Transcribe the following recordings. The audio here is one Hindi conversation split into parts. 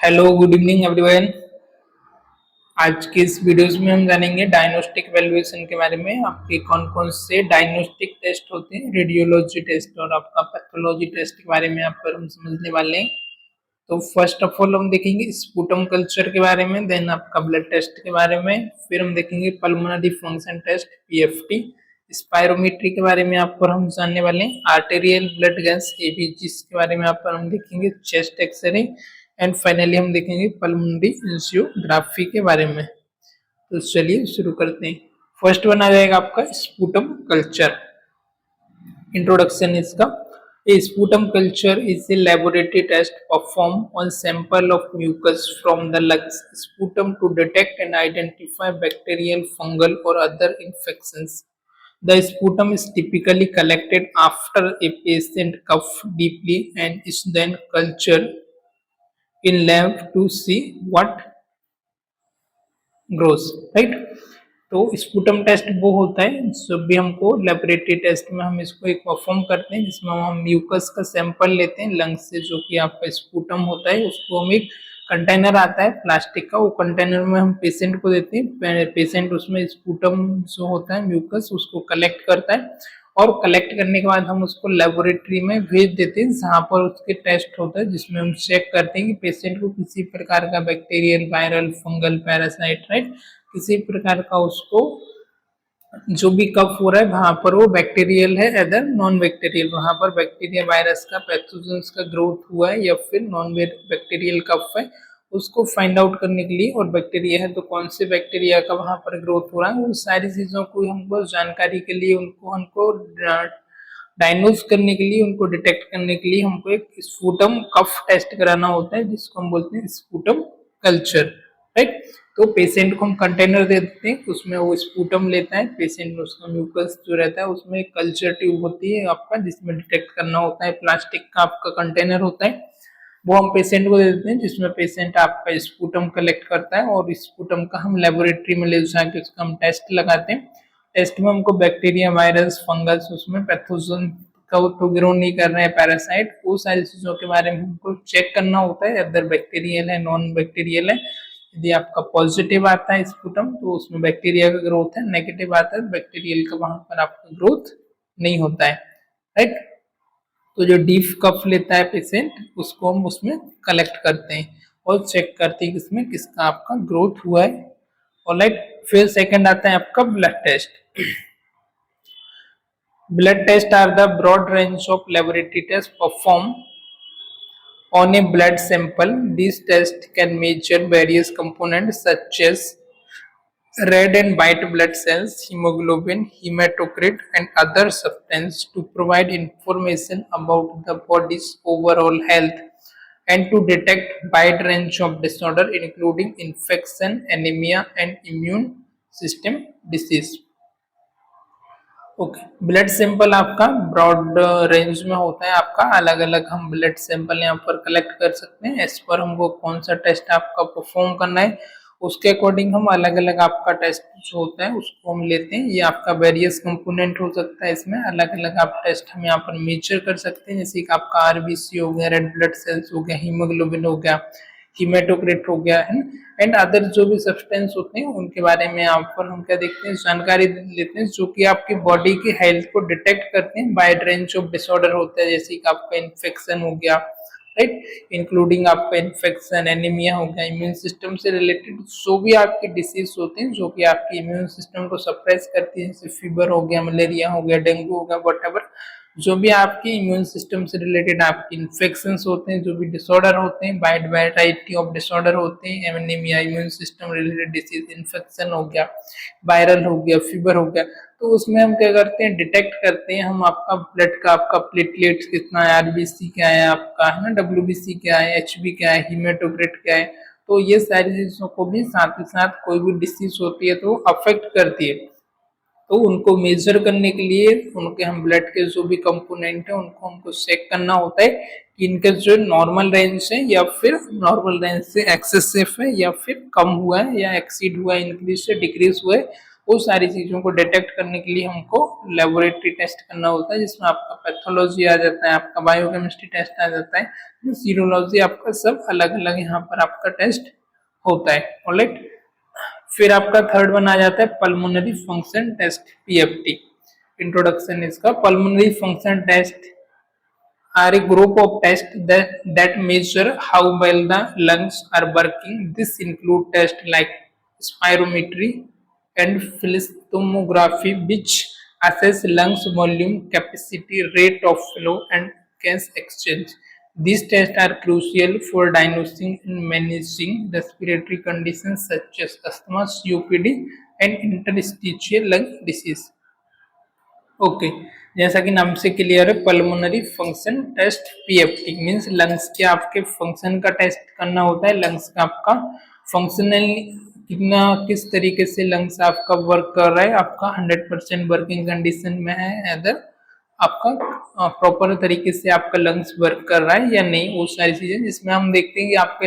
Hello good evening everyone. आज के इस वीडियोस में हम जानेंगे डायग्नोस्टिक वैल्यूएशन के बारे में। आपके कौन कौन से डायग्नोस्टिक टेस्ट होते हैं, रेडियोलॉजी टेस्ट और आपका पैथोलॉजी टेस्ट के बारे में आप पर हम समझने वाले हैं। तो फर्स्ट ऑफ ऑल हम देखेंगे स्पूटम कल्चर के बारे में, देन आपका ब्लड टेस्ट के बारे में, फिर हम देखेंगे pulmonary function test PFT, spirometry के बारे में आप पर हम जानने वाले हैं, आर्टेरियल ब्लड गैस एबीजी के बारे में आप पर हम देखेंगे, चेस्ट एक्सरे एंड फाइनली हम देखेंगे पल्मोनरी एंजियोग्राफी के बारे में। तो चलिए शुरू करते हैं। फर्स्ट वन आ जाएगा आपका स्पूटम कल्चर। इंट्रोडक्शन इसका, a sputum culture is a laboratory test performed on sample of mucus from the lungs sputum to detect and identify bacterial, fungal or other infections. The sputum is typically collected after a patient coughs deeply and is then cultured in lab to see what grows, right? तो स्पूटम टेस्ट वो होता है जब भी हमको लेबोरेटरी टेस्ट में हम इसको एक परफॉर्म करते हैं, जिसमें हम म्यूकस का सैंपल लेते हैं लंग्स से, जो कि आपका स्पूटम होता है। उसको हम एक कंटेनर आता है प्लास्टिक का, वो कंटेनर में हम पेशेंट को देते हैं। पेशेंट उसमें स्पूटम जो होता है म्यूकस उसको कलेक्ट करता है और कलेक्ट करने के बाद हम उसको लेबोरेटरी में भेज देते हैं, जहाँ पर उसके टेस्ट होता है, जिसमें हम चेक करते हैं कि पेशेंट को किसी प्रकार का bacterial, viral, fungal, parasite, right, किसी प्रकार का उसको जो भी कफ हो रहा है वहां पर वो बैक्टीरियल है अदर नॉन बैक्टीरियल, वहां पर बैक्टीरिया वायरस का पैथोजेंस का ग्रोथ हुआ है या फिर नॉन बैक्टीरियल कफ है, उसको फाइंड आउट करने के लिए, और बैक्टीरिया है तो कौन से बैक्टीरिया का वहां पर ग्रोथ हो रहा है, उन सारी चीजों को हमको जानकारी के लिए उनको डायग्नोज करने के लिए, उनको डिटेक्ट करने के लिए हमको एक स्पूटम कफ टेस्ट कराना होता है, जिसको हम बोलते हैं स्पूटम कल्चर, राइट। तो पेशेंट को हम कंटेनर दे देते हैं, उसमें वो स्पूटम लेता है पेशेंट, उसका म्यूकस जो रहता है उसमें एक कल्चर ट्यूब होती है आपका, जिसमें डिटेक्ट करना होता है, प्लास्टिक का आपका कंटेनर होता है, वो हम पेशेंट को दे देते हैं, जिसमें पेशेंट आपका स्पूटम कलेक्ट करता है और स्पूटम का हम लेबोरेटरी में ले जाके उसका हम टेस्ट लगाते हैं। टेस्ट में हमको बैक्टीरिया, वायरस, फंगस, उसमें पैथोजन का तो ग्रो नहीं कर रहे हैं, पैरासाइट, वो सारी चीजों के बारे में हमको चेक करना होता है, अदर बैक्टीरियल है, नॉन बैक्टीरियल है। यदि आपका पॉजिटिव आता है स्पूटम तो उसमें बैक्टीरिया का ग्रोथ है, नेगेटिव आता है बैक्टीरियल का, वहां पर आपका ग्रोथ नहीं होता है, राइट। तो जो डीप कफ लेता है पेशेंट, उसको हम उसमें कलेक्ट करते हैं और चेक करते हैं किसमें किसका आपका ग्रोथ हुआ है, ऑलराइट। फिर सेकंड आता है आपका blood test. Blood test are the broad range of laboratory test perform on a blood sample. These tests can measure various components such as red and white blood cells, hemoglobin, hematocrit, and other substances to provide information about the body's overall health and to detect wide range of disorder including infection, anemia, and immune system disease. Okay, blood sample आपका ब्रॉड रेंज में होता है आपका, अलग अलग हम ब्लड सैंपल यहाँ पर कलेक्ट कर सकते हैं, एज पर हमको कौन सा टेस्ट आपका परफॉर्म करना है उसके अकॉर्डिंग हम अलग अलग आपका टेस्ट जो होता है उसको हम लेते हैं। ये आपका वेरियस कंपोनेंट हो सकता है, इसमें अलग अलग आप टेस्ट हम यहाँ पर मेजर कर सकते हैं, जैसे कि आपका आरबीसी हो गया, रेड ब्लड सेल्स हो गया, हीमोग्लोबिन हो गया, हीमेटोक्रिट हो गया है, एंड अदर जो भी सब्सटेंस होते हैं उनके बारे में यहाँ पर हम क्या देखते हैं, जानकारी लेते हैं, जो कि आपकी बॉडी की हेल्थ को डिटेक्ट करते हैं। वाइड रेंज ऑफ डिसऑर्डर होता है, जैसे कि आपका इन्फेक्शन हो गया, राइट, इंक्लूडिंग आपका इन्फेक्शन, एनीमिया हो गया, इम्यून सिस्टम से रिलेटेड जो भी आपकी डिसीज होते हैं जो कि आपके इम्यून सिस्टम को सप्रेस करती है, जैसे फीवर हो गया, मलेरिया हो गया, डेंगू हो गया, व्हाटएवर जो भी आपकी इम्यून सिस्टम से रिलेटेड आपके इन्फेक्शंस होते हैं, जो भी डिसऑर्डर होते हैं, वाइड वैरायटी ऑफ डिसऑर्डर होते हैं, anaemia, immune system related disease, infection हो गया, वायरल हो गया, फीवर हो गया, तो उसमें हम क्या करते हैं, डिटेक्ट करते हैं हम आपका ब्लड का, आपका प्लेटलेट्स कितना है, आरबीसी क्या है आपका, है ना, डब्ल्यूबीसी क्या है, एचबी क्या है, हीमेटोक्रिट क्या है, तो ये सारी चीजों को भी साथ ही साथ कोई भी डिसीज होती है तो अफेक्ट करती है, तो उनको मेजर करने के लिए उनके हम ब्लड के जो भी कंपोनेंट है उनको हमको चेक करना होता है कि इनके जो नॉर्मल रेंज है या फिर नॉर्मल रेंज से एक्सेसिव है या फिर कम हुआ है या एक्सीड हुआ है, इंक्रीज से डिक्रीज हुआ है, वो सारी चीजों को डिटेक्ट करने के लिए हमको लेबोरेटरी टेस्ट करना होता है, जिसमें आपका पैथोलॉजी आ जाता है, आपका बायोकेमिस्ट्री टेस्ट आ जाता है, सीरोलॉजी, आपका सब अलग अलग यहाँ पर आपका टेस्ट होता है। ऑलराइट, फिर आपका थर्ड वन आ जाता है pulmonary function test, PFT. Introduction इसका, pulmonary function test are a group of tests that measure how well the lungs are working. This include tests like spirometry and philostomography, which assess lungs volume, capacity, rate of flow, and gas exchange. These tests are crucial for diagnosing and managing respiratory conditions such as asthma, COPD, and interstitial lung disease. Okay, जैसा कि नाम से क्लियर है, pulmonary function test PFT means lungs के आपके फंक्शन का टेस्ट करना होता है। लंग्स का आपका फंक्शनल कितना, किस तरीके से लंग्स आपका वर्क कर रहा है, आपका 100% वर्किंग कंडीशन में है, अदर आपका प्रॉपर तरीके से आपका लंग्स वर्क कर रहा है या नहीं, वो सारी चीजें जिसमें हम देखते हैं कि आपके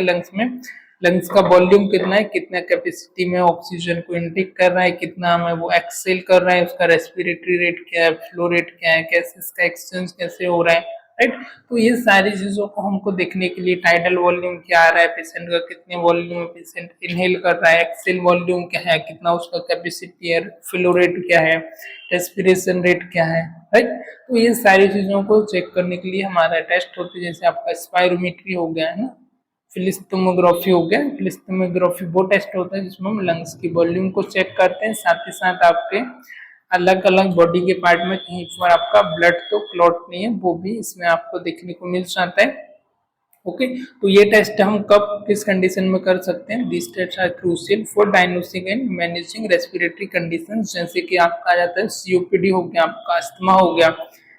लंग्स का वॉल्यूम कितना है, कितना कैपेसिटी में ऑक्सीजन को इनटेक कर रहा है, कितना में वो एक्सेल कर रहा है, उसका रेस्पिरेटरी रेट क्या है, फ्लो रेट क्या है, कैसे इसका एक्सचेंज कैसे हो रहा है, राइट। तो ये सारी चीजों को हमको देखने के लिए टाइडल वॉल्यूम क्या आ रहा है पेशेंट का, कितने वॉल्यूम में पेशेंट इनहेल कर रहा है, एक्सेल वॉल्यूम क्या है, कितना उसका कैपेसिटी है, फ्लो रेट क्या है, रेस्पिरेशन रेट क्या है, राइट। तो ये सारी चीजों को चेक करने के लिए हमारा टेस्ट होते हैं, जैसे आपका स्पायरोमेट्री हो गया है ना, फिलिस्टोमोग्राफी हो गया। फिलिस्टोमोग्राफी वो टेस्ट होता है जिसमें हम लंग्स की वॉल्यूम को चेक करते हैं, साथ ही साथ आपके अलग अलग बॉडी के पार्ट में कहीं पर आपका ब्लड तो क्लॉट नहीं है, वो भी इसमें आपको देखने को मिल जाता है। ओके, तो ये टेस्ट हम कब किस कंडीशन में कर सकते हैं? This test are crucial for diagnosing and managing respiratory conditions, जैसे कि आपका आ जाता है सीओपीडी हो गया, आपका अस्थमा हो गया,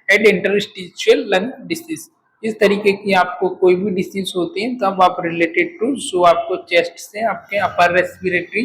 एंड इंटरस्टिशियल लंग डिसीज। इस तरीके की आपको कोई भी डिसीज होती है तब आप रिलेटेड टू जो आपको चेस्ट से आपके अपर रेस्पिरेटरी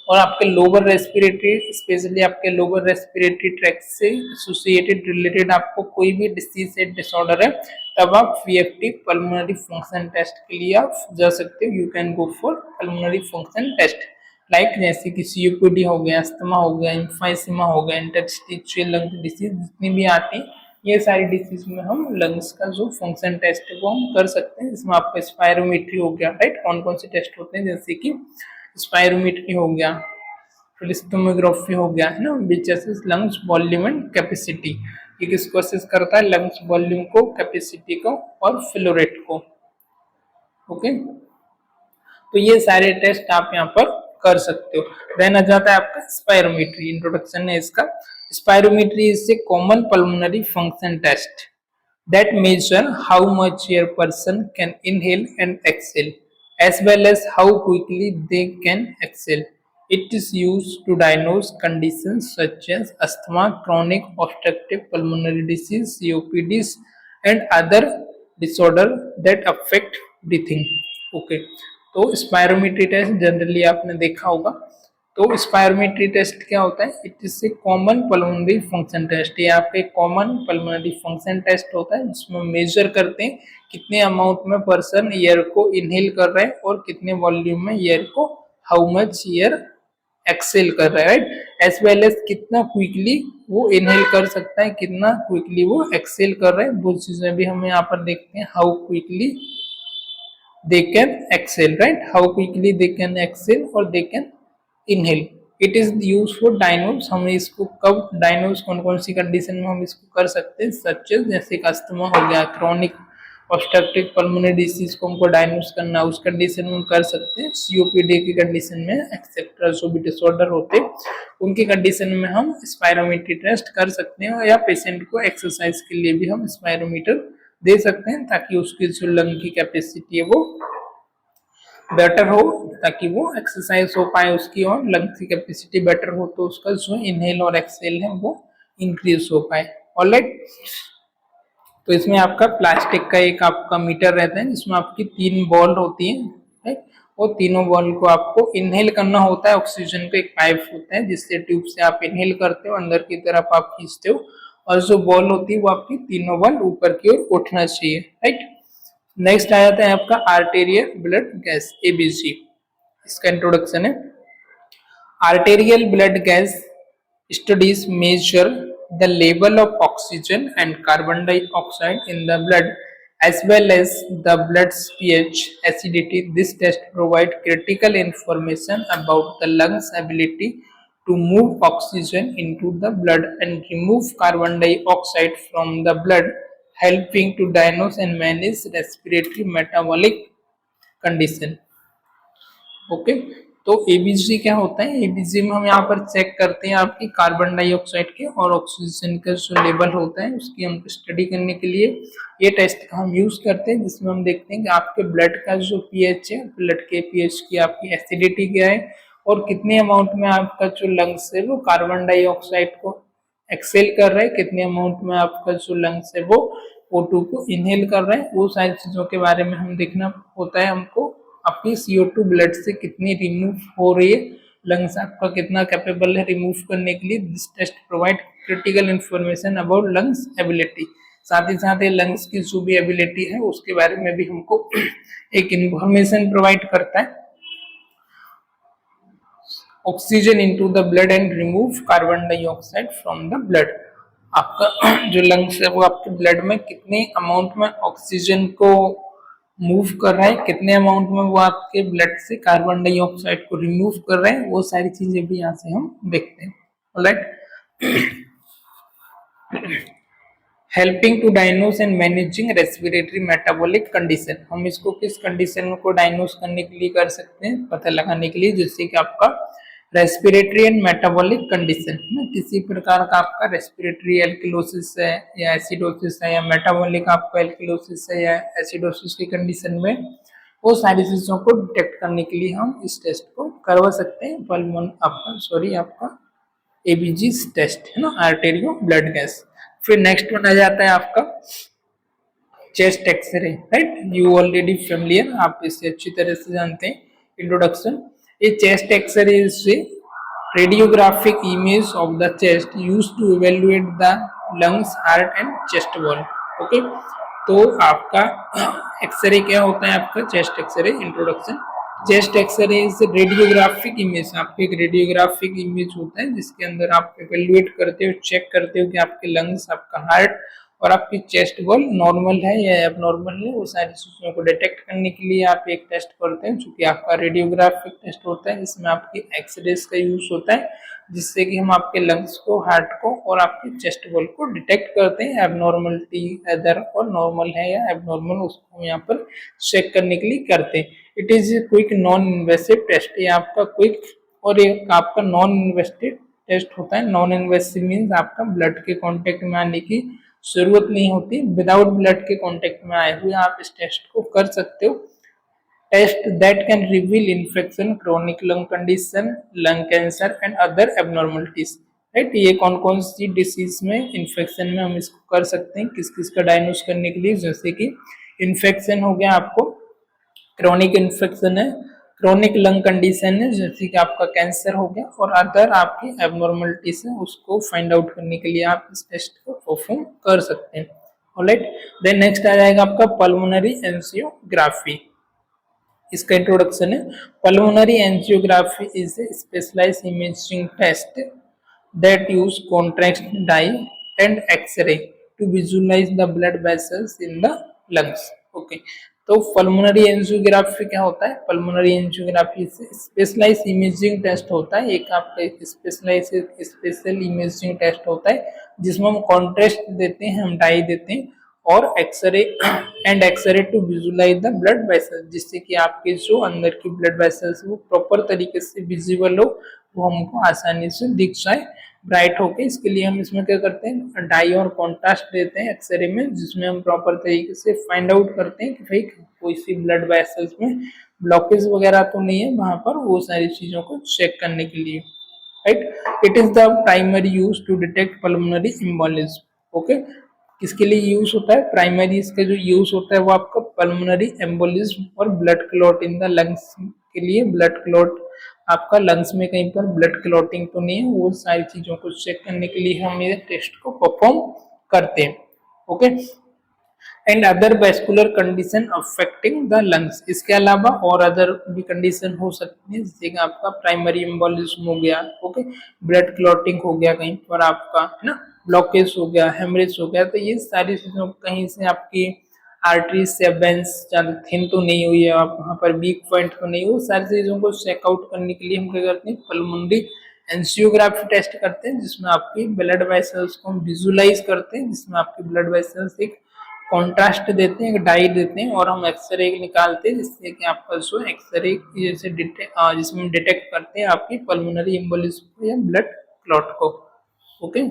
और आपके लोअर रेस्पिरेटरी, स्पेशली आपके लोअर रेस्पिरेटरी ट्रैक्ट से एसोसिएटेड रिलेटेड आपको कोई भी डिसीज या डिसऑर्डर है, तब आप पीएफटी पल्मोनरी फंक्शन टेस्ट के लिए आप जा सकते हो। You can go for pulmonary function taste like जैसे कि सीओपीडी हो गया, अस्थमा हो गया, एम्फाइसीमा हो गया, इंटरस्टिशियल लंग डिसीज, जितनी भी आती है ये सारी डिसीज में हम लंग्स का जो फंक्शन टेस्ट है वो हम कर सकते हैं। इसमें आपका स्पायरोमेट्री हो गया, राइट। कौन कौन से टेस्ट होते हैं, जैसे कि स्पायरोमेट्री हो गया, फिलिस्टोमोग्राफी हो गया, है ना, which assess lungs volume and capacity. ये किसको असेस करता है? लंग्स वॉल्यूम को, कैपेसिटी को और फ्लो रेट को। ओके, तो ये सारे टेस्ट आप यहाँ पर कर सकते हो। देन आ जाता है आपका स्पायरोमेट्री, इंट्रोडक्शन है इसका। Spirometry is a common pulmonary function test that measure how much air person can inhale and exhale, as well as how quickly they can exhale. It is used to diagnose conditions such as asthma, chronic obstructive pulmonary disease, COPDs, and other disorders that affect breathing. Okay, तो स्पायरोमेट्री टेस्ट जनरली आपने देखा होगा। तो स्पायरोमेट्री टेस्ट क्या होता है? It is a common pulmonary function test. ये आपका एक कॉमन पल्मोनरी फंक्शन टेस्ट होता है जिसमें मेजर करते हैं कितने अमाउंट में पर्सन एयर को इनहेल कर रहा है और कितने वॉल्यूम में एयर को, हाउ मच एयर एक्सेल कर रहा है, राइट। एज वेल एज कितना क्विकली वो इनहेल कर सकता है, कितना क्विकली वो एक्सेल कर रहा है, वो चीजें भी हम यहाँ पर देखते हैं। How quickly they can exhale, right, how quickly they can exhale और they can inhale. It is use for diagnose. हम इसको कब डायग्नोस, कौन कौन सी कंडीशन में हम इसको कर सकते हैं, सच जैसे अस्थमा हो गया, क्रॉनिक ऑब्स्ट्रक्टिव पल्मोनरी डिसीज को हमको डायग्नोस करना, उस कंडीशन में हम कर सकते हैं। सीओपीडी की कंडीशन में, एक्सेट्रा जो भी डिसऑर्डर होते हैं उनकी कंडीशन में हम स्पायरोमेट्री टेस्ट कर सकते हैं, या पेशेंट को एक्सरसाइज के लिए भी हम स्पायरोमीटर दे सकते हैं ताकि उसकी जो लंग की कैपेसिटी है वो बेटर हो, ताकि वो एक्सरसाइज हो पाए उसकी और लंग्स की कैपेसिटी बेटर हो, तो उसका जो इनहेल और एक्सेल है वो इंक्रीज हो पाए। ऑलराइट, तो इसमें आपका प्लास्टिक का एक आपका मीटर रहता है जिसमें आपकी 3 बॉल होती है, राइट। वो तीनों बॉल को आपको इनहेल करना होता है। ऑक्सीजन का एक पाइप होता है जिससे ट्यूब से आप इनहेल करते हो, अंदर की तरफ आप खींचते हो, और जो बॉल होती है वो आपकी तीनों बॉल ऊपर की ओर उठना चाहिए, राइट। नेक्स्ट आ जाता है आपका आर्टेरियल ब्लड गैस, एबीजी। इसका इंट्रोडक्शन है। Arterial blood gas Studies measure the level of oxygen and carbon dioxide in the blood as well as the blood's pH acidity. This test provides critical information about the lungs' ability to move oxygen into the blood and remove carbon dioxide from the blood, helping to diagnose and manage respiratory metabolic condition. Okay, तो एबीजी क्या होता है? एबीजी में हम यहाँ पर चेक करते हैं आपकी कार्बन डाइऑक्साइड के और ऑक्सीजन का जो लेवल होता है उसकी हम स्टडी करने के लिए ये टेस्ट का हम यूज करते हैं, जिसमें हम देखते हैं कि आपके ब्लड का जो पीएच है, ब्लड के पीएच की आपकी एसिडिटी क्या है और कितने अमाउंट में आपका जो लंग्स है वो कार्बन डाइऑक्साइड को एक्सेल कर रहा है, कितने अमाउंट में आपका जो लंग्स है वो O2 को इनहेल कर रहा है। वो सारी चीजों के बारे में हम देखना होता है हमको। आपकी CO2 ब्लड से कितनी रिमूव हो रही है, लंग्स आपका कितना कैपेबल है रिमूव करने के लिए। This test provide critical information about lungs ability. साथ ही साथ ये लंग्स की जो भी एबिलिटी है उसके बारे में भी हमको एक इंफॉर्मेशन प्रोवाइड करता है। Oxygen into the blood and remove carbon dioxide from the blood. आपका जो लंग्स है वो आपके ब्लड में कितने अमाउंट में ऑक्सीजन को मूव कर रहा है, कितने अमाउंट में वो आपके ब्लड से कार्बन डाइऑक्साइड को रिमूव कर रहे हैं, वो सारी चीजें भी यहाँ से हम देखते हैं। Alright, helping to diagnose and managing respiratory metabolic condition. हम इसको किस कंडीशन को डायग्नोस करने के लिए कर सकते हैं, पता लगाने के लिए, जिससे कि आपका रेस्पिरेटरी एंड मेटाबॉलिक कंडीशन में किसी प्रकार का आपका रेस्पिरेटरी एल्किलोसिस है या एसिडोसिस है या मेटाबॉलिक आपका एल्किलोसिस है या एसिडोसिस की कंडीशन में, वो सारी चीजों को डिटेक्ट करने के लिए हम इस टेस्ट को करवा सकते हैं। आपका एबीजी टेस्ट है ना, आर्टेरियो ब्लड गैस। फिर नेक्स्ट वन आ जाता है आपका chest x-ray, right. You already familiar, आप इसे अच्छी तरह से जानते हैं। Introduction, a chest x-ray is a radiographic image of the chest used to evaluate the lungs, heart and chest wall। Okay, तो आपका एक्सरे क्या होता है? आपका chest x-ray. Introduction, chest x-ray is radiographic image. आपके एक रेडियोग्राफिक इमेज होता है जिसके अंदर आप इवेल्युएट करते हो, चेक करते हो कि आपके लंग्स, आपका हार्ट और आपकी चेस्ट वॉल नॉर्मल है या एबनॉर्मल है। वो सारी चीजों को डिटेक्ट करने के लिए आप एक टेस्ट करते हैं जो कि आपका रेडियोग्राफिक टेस्ट होता है, जिसमें आपकी एक्सरेज का यूज होता है, जिससे कि हम आपके लंग्स को, हार्ट को और आपकी चेस्ट वॉल को डिटेक्ट करते हैं। एबनॉर्मलिटी अदर और नॉर्मल है या एबनॉर्मल, उसको हम यहाँ पर चेक करने के लिए करते हैं। It is quick non invasive test. ये आपका क्विक और एक आपका नॉन इन्वेसिव टेस्ट होता है। नॉन इन्वेसिव मीन्स आपका ब्लड के कॉन्टेक्ट में आने की जरूरत नहीं होती, विदाउट ब्लड के कांटेक्ट में आए हुए आप इस टेस्ट को कर सकते हो। Test that can reveal infection, chronic lung condition, lung cancer and other abnormalities, right. ये कौन कौन सी डिसीज में, इन्फेक्शन में हम इसको कर सकते हैं, किस किस का डायग्नोस करने के लिए। जैसे कि इन्फेक्शन हो गया, आपको क्रोनिक इन्फेक्शन है, क्रोनिक लंग कंडीशन है जैसे कि आपका कैंसर हो गया, और अदर आपकी एबनॉर्मलिटीज है उसको फाइंड आउट करने के लिए आप इस टेस्ट को परफॉर्म कर सकते हैं। ऑलराइट, देन नेक्स्ट आ जाएगा आपका पल्मोनरी एंजियोग्राफी। इसका इंट्रोडक्शन है, pulmonary angiography is a specialised imaging test that use contrast dye and x-ray to visualise the blood vessels in the lungs. Okay, तो पल्मोनरी एंजियोग्राफी क्या होता है? पल्मोनरी एंजियोग्राफी से स्पेशलाइज इमेजिंग टेस्ट होता है, एक आपका स्पेशल इमेजिंग टेस्ट होता है जिसमें हम कॉन्ट्रास्ट देते हैं, हम डाई देते हैं और x-ray and x-ray to visualise the blood vessels, जिससे कि आपके जो अंदर की ब्लड वेसल्स वो प्रॉपर तरीके से विजिबल हो, वो हमको आसानी से दिख जाए, ब्राइट होके। इसके लिए हम इसमें क्या करते हैं, डाई और कॉन्ट्रास्ट देते हैं एक्सरे में, जिसमें हम प्रॉपर तरीके से फाइंड आउट करते हैं कि भाई कोई सी ब्लड वेसल्स में ब्लॉकेज वगैरह तो नहीं है वहां पर, वो सारी चीजों को चेक करने के लिए, right. It is the primary use to detect pulmonary embolism. Okay, किसके लिए यूज होता है? प्राइमरी इसका जो यूज होता है वो आपका पल्मोनरी एम्बोलिज्म और blood clot in the lungs के लिए। ब्लड क्लॉट आपका लंग्स में कहीं पर ब्लड क्लॉटिंग तो नहीं है, वो सारी चीजों को चेक करने के लिए हम ये टेस्ट को परफॉर्म करते हैं। Okay, and other vascular condition affecting the lungs. इसके अलावा और अदर भी कंडीशन हो सकती है, जैसे कि आपका प्राइमरी एम्बोलिज्म हो गया, ओके, ब्लड क्लॉटिंग हो गया कहीं पर आपका, है ना, ब्लॉकेज हो गया, हेमरेज हो गया। तो ये सारी चीजों कहीं से आपकी आर्टरीज या वेंस ज्यादा थिन तो नहीं हुई है, आप वहाँ पर वीक पॉइंट तो नहीं, वो सारी चीजों को चेकआउट करने के लिए हम क्या करते हैं, पल्मोनरी एंजियोग्राफी टेस्ट करते हैं, जिसमें आपकी ब्लड वेसल्स को हम विजुलाइज करते हैं, जिसमें आपकी ब्लड वेसल्स एक कॉन्ट्रास्ट देते हैं, एक डाई देते हैं, और हम एक्सरे निकालते हैं, जिससे कि आपका जो एक्सरे जैसे जिसमें डिटेक्ट करते हैं आपकी पल्मोनरी एम्बोलिज्म या ब्लड क्लॉट को। ओके।